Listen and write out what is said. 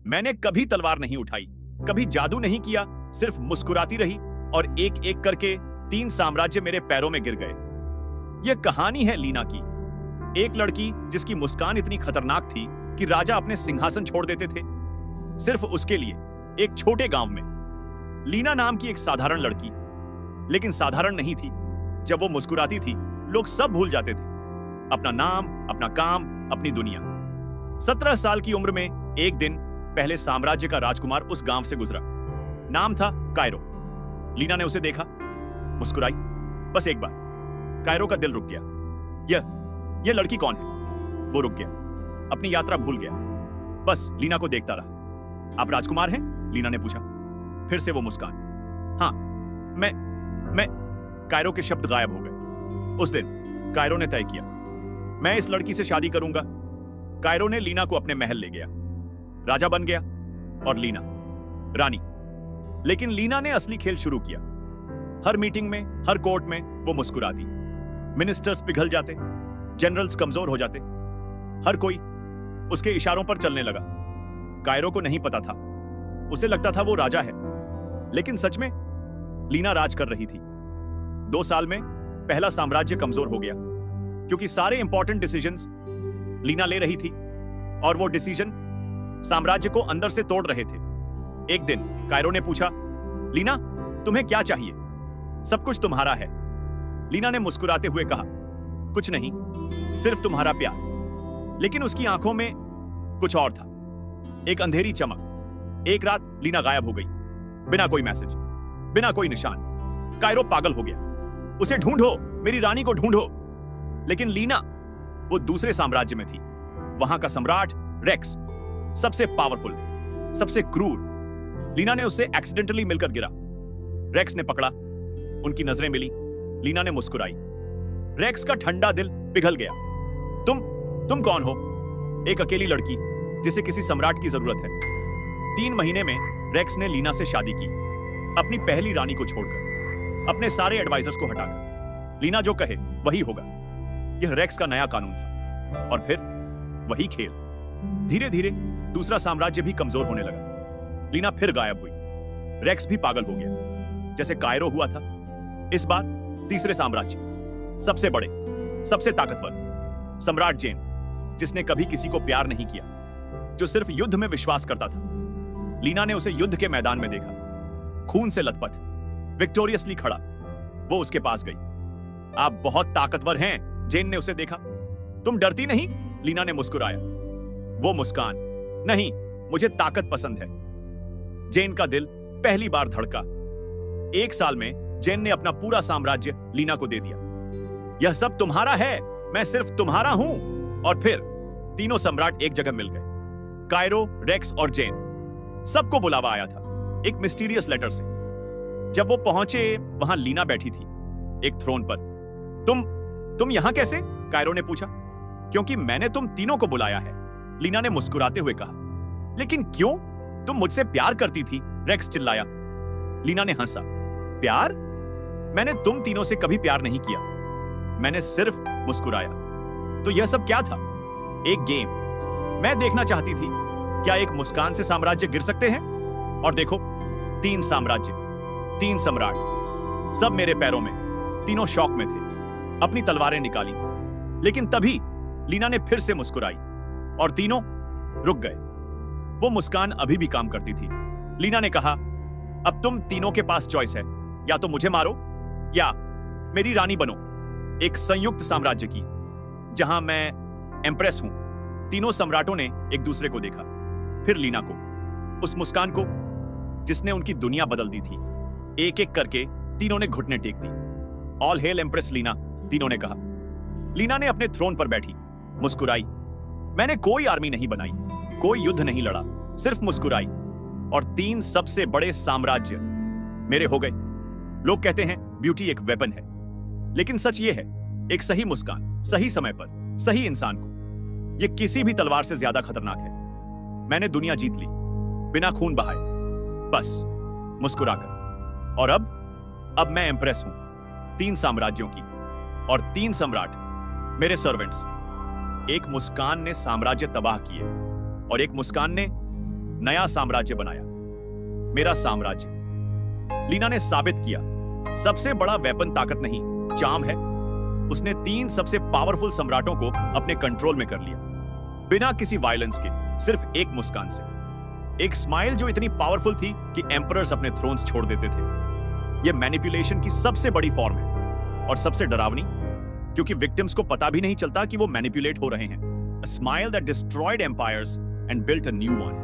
मैंने कभी तलवार नहीं उठाई, कभी जादू नहीं किया, सिर्फ मुस्कुराती रही और एक एक करके 3 साम्राज्य मेरे पैरों में गिर गए। यह कहानी है लीना की, एक लड़की जिसकी मुस्कान इतनी खतरनाक थी कि राजा अपने सिंहासन छोड़ देते थे सिर्फ उसके लिए। एक छोटे गांव में लीना नाम की एक साधारण लड़की, लेकिन साधारण नहीं थी। जब वो मुस्कुराती थी लोग सब भूल जाते थे, अपना नाम, अपना काम, अपनी दुनिया। 17 साल की उम्र में एक दिन पहले साम्राज्य का राजकुमार उस गांव से गुजरा। नाम था कायरो। लीना ने उसे देखा, मुस्कुराई, बस एक बार। कायरो का दिल रुक गया। यह लड़की कौन है? वो रुक गया, अपनी यात्रा भूल गया, बस लीना को देखता रहा। आप राजकुमार हैं? लीना ने पूछा। फिर से वो मुस्कान। हाँ, मैं कायरो के शब्द गायब हो गए। उस दिन कायरो ने तय किया, मैं इस लड़की से शादी करूंगा। कायरो ने लीना को अपने महल ले गया, राजा बन गया और लीना रानी। लेकिन लीना ने असली खेल शुरू किया। हर मीटिंग में, हर कोर्ट में वो मुस्कुराती। मिनिस्टर्स पिघल जाते, जनरल्स कमजोर हो जाते, हर कोई उसके इशारों पर चलने लगा। कायरो को नहीं पता था, उसे लगता था वो राजा है, लेकिन सच में लीना राज कर रही थी। 2 साल में पहला साम्राज्य कमजोर हो गया, क्योंकि सारे इंपॉर्टेंट डिसीजंस लीना ले रही थी और वो डिसीजन साम्राज्य को अंदर से तोड़ रहे थे। एक दिन कायरो ने पूछा, लीना तुम्हें क्या चाहिए? सब कुछ तुम्हारा है। लीना ने मुस्कुराते हुए कहा, कुछ नहीं, सिर्फ तुम्हारा प्यार। लेकिन उसकी आंखों में कुछ और था, एक अंधेरी चमक। एक रात लीना गायब हो गई, बिना कोई मैसेज, बिना कोई निशान। कायरो पागल हो गया, उसे ढूंढो, मेरी रानी को ढूंढो। लेकिन लीना वो दूसरे साम्राज्य में थी। वहां का सम्राट रेक्स, सबसे पावरफुल, सबसे क्रूर। लीना ने उससे एक्सीडेंटली मिलकर गिरा। रेक्स ने पकड़ा, उनकी नजरें मिली। लीना ने मुस्कुराई। रेक्स का ठंडा दिल पिघल गया। तुम कौन हो? एक अकेली लड़की जिसे किसी सम्राट की जरूरत है। 3 महीने में रेक्स ने लीना से शादी की, अपनी पहली रानी को छोड़कर, अपने सारे एडवाइजर्स को हटाकर। लीना जो कहे वही होगा, यह रेक्स का नया कानून था। और फिर वही खेल। धीरे धीरे दूसरा साम्राज्य भी कमजोर होने लगा। लीना फिर गायब हुई। रेक्स भी पागल हो गया, जैसे कायरो हुआ था। इस बार तीसरे साम्राज्य, सबसे बड़े, सबसे ताकतवर सम्राट जेन, जिसने कभी किसी को प्यार नहीं किया, जो सिर्फ युद्ध में विश्वास करता था। लीना ने उसे युद्ध के मैदान में देखा, खून से लथपथ, विक्टोरियसली खड़ा। वो उसके पास गई। आप बहुत ताकतवर हैं, जेन ने उसे देखा। तुम डरती नहीं? लीना ने मुस्कुराया। वो मुस्कान, नहीं, मुझे ताकत पसंद है। जेन का दिल पहली बार धड़का। 1 साल में जेन ने अपना पूरा साम्राज्य लीना को दे दिया। यह सब तुम्हारा है, मैं सिर्फ तुम्हारा हूं। और फिर तीनों सम्राट एक जगह मिल गए, कायरो, रेक्स और जेन। सबको बुलावा आया था, एक मिस्टीरियस लेटर से। जब वो पहुंचे, वहां लीना बैठी थी, एक थ्रोन पर। तुम यहां कैसे? कायरो ने पूछा। क्योंकि मैंने तुम तीनों को बुलाया है, लीना ने मुस्कुराते हुए कहा। लेकिन क्यों? तुम मुझसे प्यार करती थी, रेक्स चिल्लाया। लीना ने हंसा। प्यार? मैंने तुम तीनों से कभी प्यार नहीं किया, मैंने सिर्फ मुस्कुराया। तो यह सब क्या था? एक गेम। मैं देखना चाहती थी, क्या एक मुस्कान से साम्राज्य गिर सकते हैं? और देखो, 3 साम्राज्य, 3 सम्राट, सब मेरे पैरों में। तीनों शौक में थे, अपनी तलवारें निकाली। लेकिन तभी लीना ने फिर से मुस्कुराई और तीनों रुक गए। वो मुस्कान अभी भी काम करती थी। लीना ने कहा, अब तुम तीनों के पास चॉइस है, या तो मुझे मारो या मेरी रानी बनो, एक संयुक्त साम्राज्य की, जहां मैं एम्प्रेस हूं। तीनों सम्राटों ने एक दूसरे को देखा, फिर लीना को, उस मुस्कान को जिसने उनकी दुनिया बदल दी थी। एक एक करके तीनों ने घुटने टेक दी। ऑल हेल एम्प्रेस लीना, तीनों ने कहा। लीना ने अपने थ्रोन पर बैठी, मुस्कुराई। मैंने कोई आर्मी नहीं बनाई, कोई युद्ध नहीं लड़ा, सिर्फ मुस्कुराई, और 3 सबसे बड़े साम्राज्य मेरे हो गए। लोग कहते हैं ब्यूटी एक वेपन है, लेकिन सच ये है, एक सही मुस्कान, सही समय पर, सही इंसान को, यह किसी भी तलवार से ज्यादा खतरनाक है। मैंने दुनिया जीत ली, बिना खून बहाए, बस मुस्कुराकर। और अब मैं एम्प्रेस हूं 3 साम्राज्यों की, और 3 सम्राट मेरे सर्वेंट्स। एक मुस्कान ने साम्राज्य तबाह किए, और एक मुस्कान ने नया साम्राज्य बनाया, मेरा साम्राज्य। लीना ने साबित किया, सबसे बड़ा वेपन ताकत नहीं, चार्म है। उसने 3 सबसे पावरफुल सम्राटों को अपने कंट्रोल में कर लिया, बिना किसी वायलेंस के, सिर्फ एक मुस्कान से। एक स्माइल जो इतनी पावरफुल थी कि एम्परर्स अपने थ्रोन्स छोड़ देते थे। यह मैनिपुलेशन की सबसे बड़ी फॉर्म है और सबसे डरावनी, क्योंकि विक्टिम्स को पता भी नहीं चलता कि वो मैनिपुलेट हो रहे हैं। A smile that destroyed empires and built a new one.